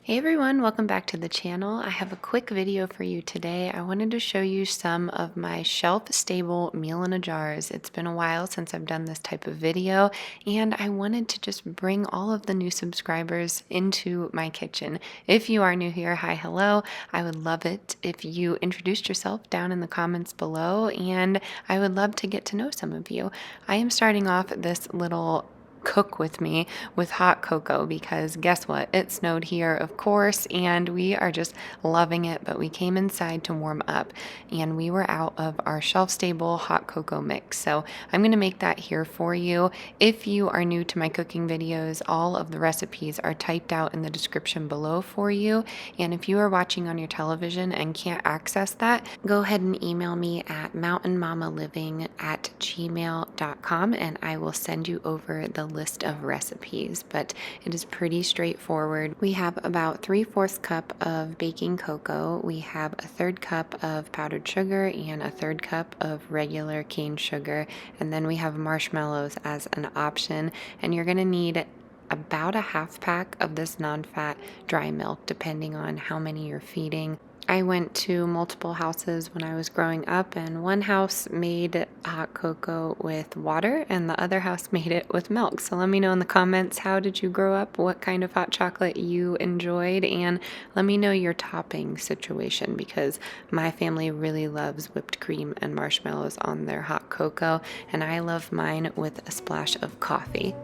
Hey everyone, welcome back to the channel. I have a quick video for you today. I wanted to show you some of my shelf-stable meal in a jars. It's been a while since I've done this type of video, and I wanted to just bring all of the new subscribers into my kitchen. If you are new here, hi, hello. I would love it if you introduced yourself down in the comments below, and I would love to get to know some of you. I am starting off this little cook with me with hot cocoa because guess what? It snowed here, of course, and we are just loving it. But we came inside to warm up and we were out of our shelf stable hot cocoa mix. So I'm going to make that here for you. If you are new to my cooking videos, all of the recipes are typed out in the description below for you. And if you are watching on your television and can't access that, go ahead and email me at mountainmammaliving@gmail.com and I will send you over the list of recipes, but it is pretty straightforward. We have about 3/4 cup of baking cocoa. We have a 1/3 cup of powdered sugar and a 1/3 cup of regular cane sugar. And then we have marshmallows as an option. And you're going to need about a 1/2 pack of this non-fat dry milk, depending on how many you're feeding. I went to multiple houses when I was growing up, and one house made hot cocoa with water and the other house made it with milk. So let me know in the comments, how did you grow up? What kind of hot chocolate you enjoyed? And let me know your topping situation, because my family really loves whipped cream and marshmallows on their hot cocoa, and I love mine with a splash of coffee.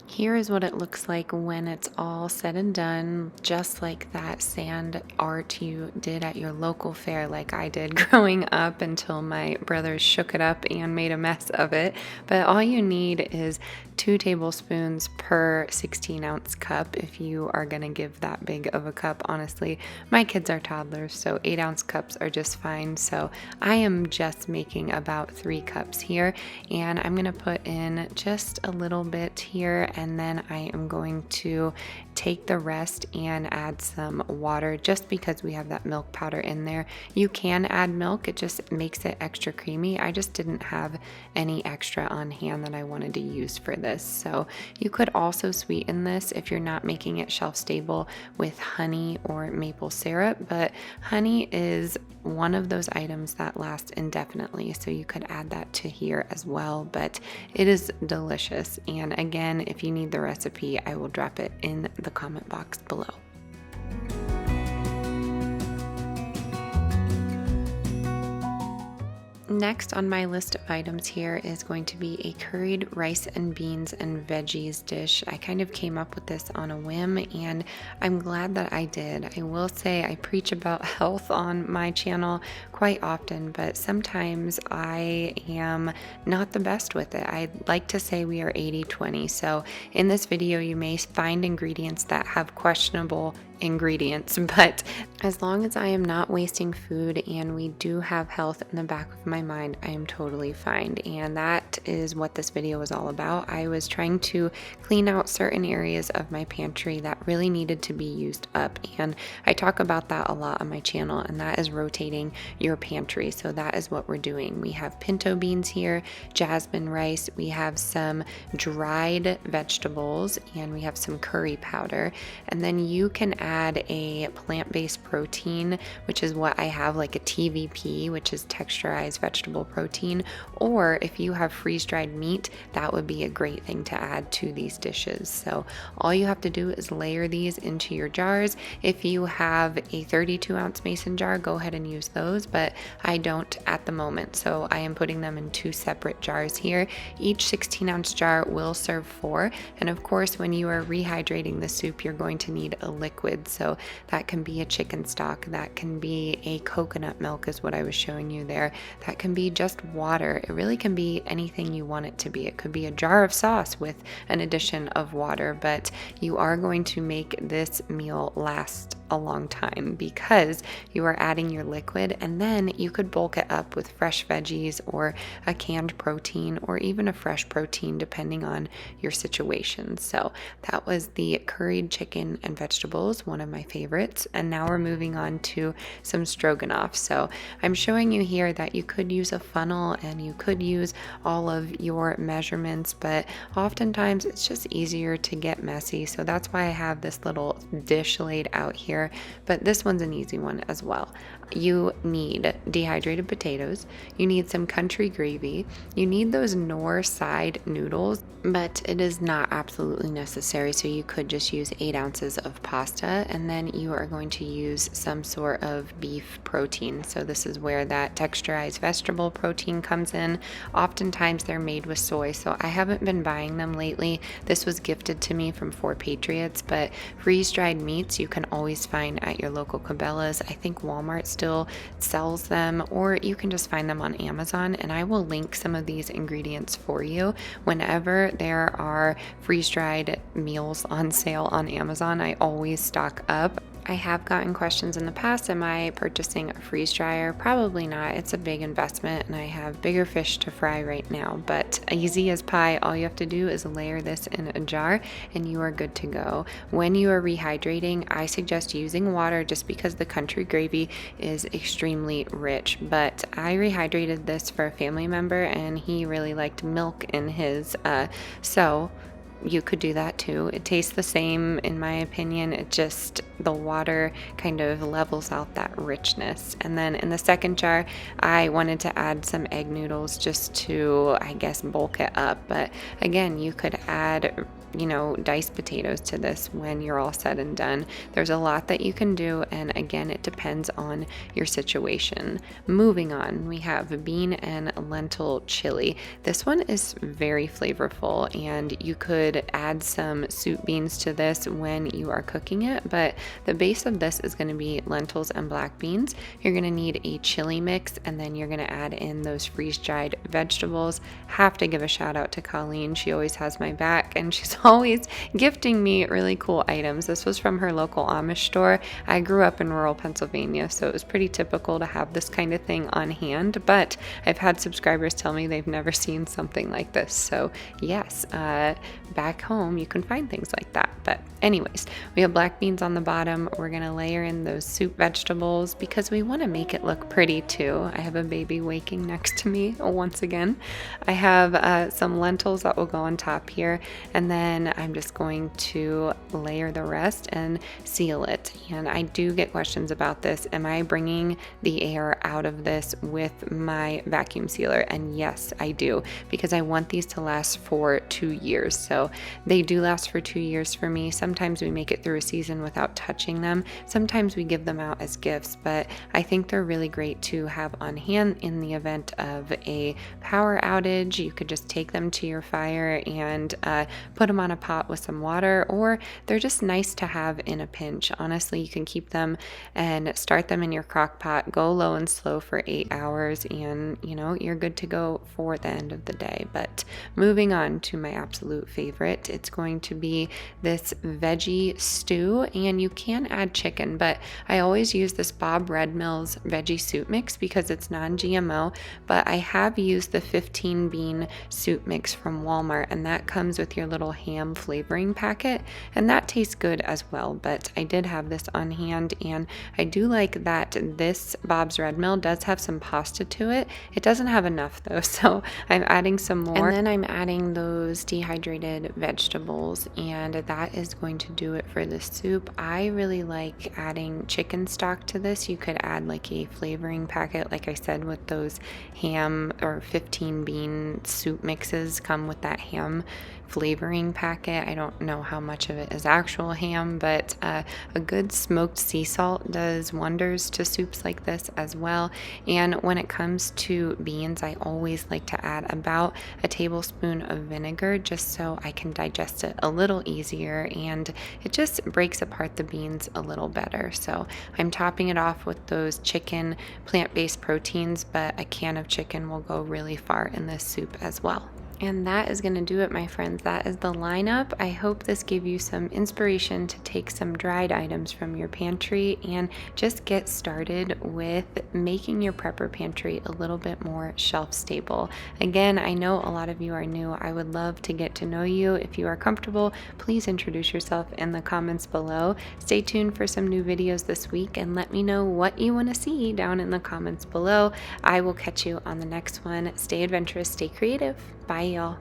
Here is what it looks like when it's all said and done, just like that sand art you did at your local fair, like I did growing up until my brothers shook it up and made a mess of it. But all you need is 2 tablespoons per 16-ounce cup if you are going to give that big of a cup. Honestly, my kids are toddlers, so 8-ounce cups are just fine. So I am just making about 3 cups here, and I'm going to put in just a little bit here, and then I am going to take the rest and add some water just because we have that milk powder in there. You can add milk, it just makes it extra creamy. I just didn't have any extra on hand that I wanted to use for this. So you could also sweeten this if you're not making it shelf stable with honey or maple syrup, but honey is one of those items that lasts indefinitely, so you could add that to here as well. But it is delicious, and again, if you need the recipe, I will drop it in the comment box below. Next on my list of items here is going to be a curried rice and beans and veggies dish. I kind of came up with this on a whim, and I'm glad that I did. I will say I preach about health on my channel quite often, but sometimes I am not the best with it. I like to say we are 80-20. So in this video, you may find ingredients that have questionable ingredients, but as long as I am not wasting food and we do have health in the back of my mind, I am totally fine. And that is what this video was all about. I was trying to clean out certain areas of my pantry that really needed to be used up, and I talk about that a lot on my channel, and that is rotating your pantry. So that is what we're doing. We have pinto beans here, jasmine rice, we have some dried vegetables, and we have some curry powder, and then you can add a plant-based protein, which is what I have, like a TVP, which is texturized vegetable protein, or if you have freeze-dried meat, that would be a great thing to add to these dishes. So all you have to do is layer these into your jars. If you have a 32-ounce mason jar, go ahead and use those, but I don't at the moment, so I am putting them in 2 separate jars here. Each 16-ounce jar will serve 4, and of course when you are rehydrating the soup, you're going to need a liquid. So that can be a chicken stock, that can be a coconut milk is what I was showing you there, that can be just water. It really can be anything you want it to be. It could be a jar of sauce with an addition of water, but you are going to make this meal last a long time because you are adding your liquid, and then you could bulk it up with fresh veggies or a canned protein or even a fresh protein depending on your situation. So that was the curried chicken and vegetables is one of my favorites. And now we're moving on to some stroganoff. So I'm showing you here that you could use a funnel and you could use all of your measurements, but oftentimes it's just easier to get messy. So that's why I have this little dish laid out here, but this one's an easy one as well. You need dehydrated potatoes, you need some country gravy, you need those Knorr side noodles, but it is not absolutely necessary, so you could just use 8 ounces of pasta, and then you are going to use some sort of beef protein. So this is where that texturized vegetable protein comes in. Oftentimes they're made with soy, so I haven't been buying them lately. This was gifted to me from 4 Patriots, but freeze-dried meats you can always find at your local Cabela's. I think Walmart still sells them, or you can just find them on Amazon, and I will link some of these ingredients for you. Whenever there are freeze-dried meals on sale on Amazon, I always stock up. I have gotten questions in the past, am I purchasing a freeze dryer? Probably not. It's a big investment and I have bigger fish to fry right now, but easy as pie. All you have to do is layer this in a jar and you are good to go. When you are rehydrating, I suggest using water just because the country gravy is extremely rich, but I rehydrated this for a family member and he really liked milk in his, so you could do that too. It tastes the same in my opinion. It just, the water kind of levels out that richness. And then in the second jar, I wanted to add some egg noodles just to, I guess, bulk it up. But again, you could add, diced potatoes to this when you're all said and done. There's a lot that you can do, and again, it depends on your situation. Moving on, we have bean and lentil chili. This one is very flavorful, and you could add some soup beans to this when you are cooking it, but the base of this is going to be lentils and black beans. You're going to need a chili mix, and then you're going to add in those freeze-dried vegetables. Have to give a shout out to Colleen. She always has my back, and she's always gifting me really cool items. This was from her local Amish store. I grew up in rural Pennsylvania, so it was pretty typical to have this kind of thing on hand, but I've had subscribers tell me they've never seen something like this. So yes, back home you can find things like that. But anyways, we have black beans on the bottom. We're gonna layer in those soup vegetables because we want to make it look pretty too. I have a baby waking next to me once again. I have some lentils that will go on top here, and then I'm just going to layer the rest and seal it. And I do get questions about this. Am I bringing the air out of this with my vacuum sealer? And yes, I do, because I want these to last for 2 years. So they do last for 2 years for me. Sometimes we make it through a season without touching them. Sometimes we give them out as gifts, but I think they're really great to have on hand in the event of a power outage. You could just take them to your fire and put them on a pot with some water, or they're just nice to have in a pinch. Honestly, you can keep them and start them in your crock pot, go low and slow for 8 hours, and you're good to go for the end of the day. But moving on to my absolute favorite, it's going to be this veggie stew, and you can add chicken, but I always use this Bob Red Mill's veggie soup mix because it's non-GMO, but I have used the 15 bean soup mix from Walmart, and that comes with your little ham flavoring packet, and that tastes good as well. But I did have this on hand, and I do like that this Bob's Red Mill does have some pasta to it. It doesn't have enough though, so I'm adding some more, and then I'm adding those dehydrated vegetables, and that is going to do it for the soup. I really like adding chicken stock to this. You could add like a flavoring packet, like I said, with those ham or 15 bean soup mixes come with that ham flavoring packet. I don't know how much of it is actual ham, but a good smoked sea salt does wonders to soups like this as well. And when it comes to beans, I always like to add about a tablespoon of vinegar just so I can digest it a little easier, and it just breaks apart the beans a little better. So I'm topping it off with those chicken plant-based proteins, but a can of chicken will go really far in this soup as well. And that is going to do it, my friends. That is the lineup. I hope this gave you some inspiration to take some dried items from your pantry and just get started with making your prepper pantry a little bit more shelf stable. Again, I know a lot of you are new. I would love to get to know you. If you are comfortable, please introduce yourself in the comments below. Stay tuned for some new videos this week and let me know what you want to see down in the comments below. I will catch you on the next one. Stay adventurous, stay creative. Bye, y'all.